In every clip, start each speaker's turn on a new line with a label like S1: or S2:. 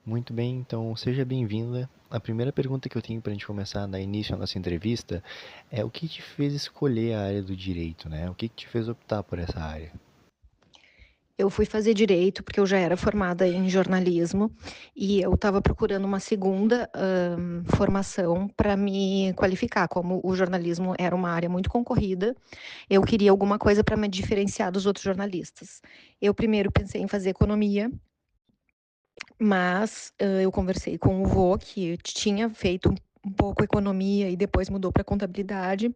S1: Muito bem, então seja bem-vinda. A primeira pergunta que eu tenho para a gente começar a dar início à nossa entrevista é o que te fez escolher a área do direito, né? O que te fez optar por essa área?
S2: Eu fui fazer direito porque eu já era formada em jornalismo e eu estava procurando uma segunda formação para me qualificar. Como o jornalismo era uma área muito concorrida, eu queria alguma coisa para me diferenciar dos outros jornalistas. Eu primeiro pensei em fazer economia, mas eu conversei com o vô, que tinha feito um pouco economia e depois mudou para contabilidade,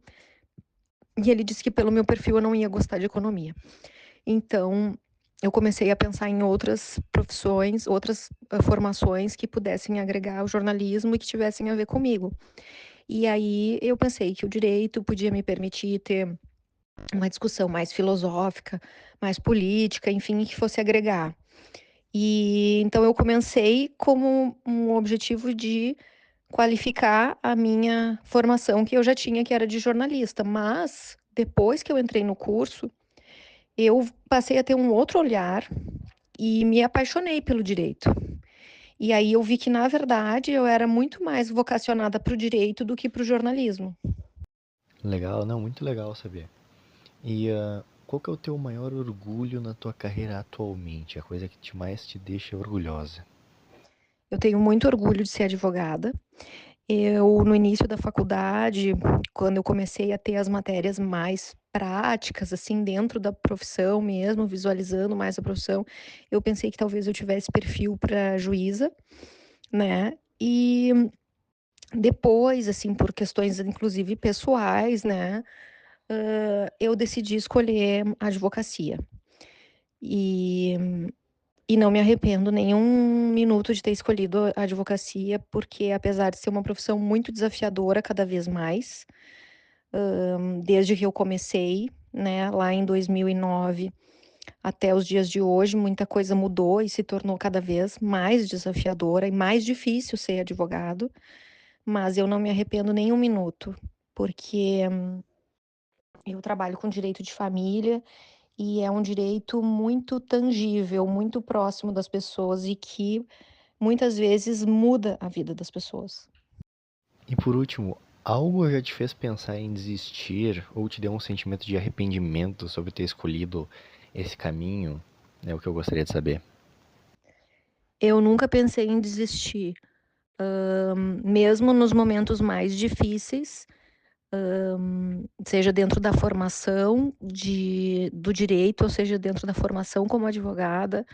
S2: e ele disse que pelo meu perfil eu não ia gostar de economia. Então, eu comecei a pensar em outras profissões, outras formações que pudessem agregar ao jornalismo e que tivessem a ver comigo. E aí eu pensei que o direito podia me permitir ter uma discussão mais filosófica, mais política, enfim, que fosse agregar. E então eu comecei como um objetivo de qualificar a minha formação que eu já tinha, que era de jornalista, mas depois que eu entrei no curso, eu passei a ter um outro olhar e me apaixonei pelo direito. E aí eu vi que, na verdade, eu era muito mais vocacionada para o direito do que para o jornalismo.
S1: Legal, não, muito legal saber. E qual que é o teu maior orgulho na tua carreira atualmente? A coisa que mais te deixa orgulhosa?
S2: Eu tenho muito orgulho de ser advogada. Eu, no início da faculdade, quando eu comecei a ter as matérias mais práticas, assim, dentro da profissão mesmo, visualizando mais a profissão, eu pensei que talvez eu tivesse perfil para juíza, né? E depois, assim, por questões inclusive pessoais, né, eu decidi escolher a advocacia. E, e não me arrependo nenhum minuto de ter escolhido a advocacia, porque apesar de ser uma profissão muito desafiadora cada vez mais, desde que eu comecei, né, lá em 2009 até os dias de hoje, muita coisa mudou e se tornou cada vez mais desafiadora e mais difícil ser advogado, mas eu não me arrependo nem um minuto, porque eu trabalho com direito de família e é um direito muito tangível, muito próximo das pessoas e que muitas vezes muda a vida das pessoas.
S1: E por último, algo já te fez pensar em desistir ou te deu um sentimento de arrependimento sobre ter escolhido esse caminho? É o que eu gostaria de saber.
S2: Eu nunca pensei em desistir, mesmo nos momentos mais difíceis, seja dentro da formação do direito, ou seja dentro da formação como advogada,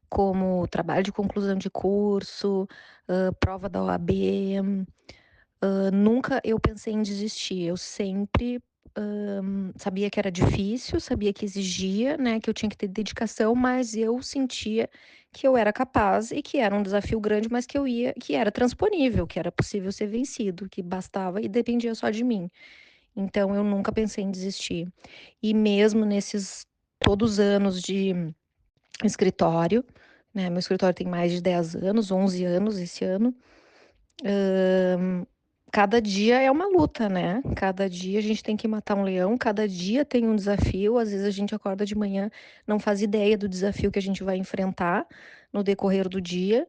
S2: como trabalho de conclusão de curso, prova da OAB. Nunca eu pensei em desistir, eu sempre sabia que era difícil, sabia que exigia, né, que eu tinha que ter dedicação, mas eu sentia que eu era capaz e que era um desafio grande, mas que era transponível, que era possível ser vencido, que bastava e dependia só de mim. Então eu nunca pensei em desistir. E mesmo nesses todos os anos de escritório, né, meu escritório tem mais de 10 anos, 11 anos esse ano, cada dia é uma luta, né? Cada dia a gente tem que matar um leão, cada dia tem um desafio. Às vezes a gente acorda de manhã, não faz ideia do desafio que a gente vai enfrentar no decorrer do dia.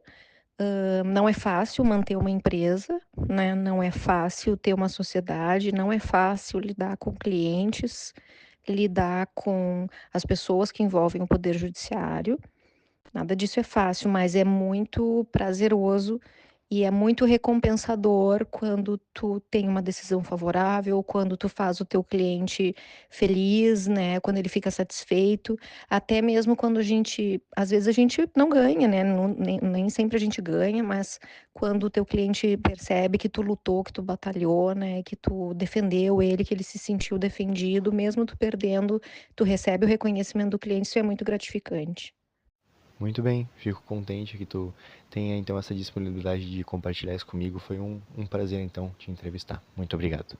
S2: Não é fácil manter uma empresa, né? Não é fácil ter uma sociedade, não é fácil lidar com clientes, lidar com as pessoas que envolvem o poder judiciário. Nada disso é fácil, mas é muito prazeroso e é muito recompensador quando tu tem uma decisão favorável, quando tu faz o teu cliente feliz, né, quando ele fica satisfeito, até mesmo quando às vezes a gente não ganha, né, nem sempre a gente ganha, mas quando o teu cliente percebe que tu lutou, que tu batalhou, né, que tu defendeu ele, que ele se sentiu defendido, mesmo tu perdendo, tu recebe o reconhecimento do cliente, isso é muito gratificante.
S1: Muito bem, fico contente que tu tenha então essa disponibilidade de compartilhar isso comigo. Foi um prazer então te entrevistar. Muito obrigado.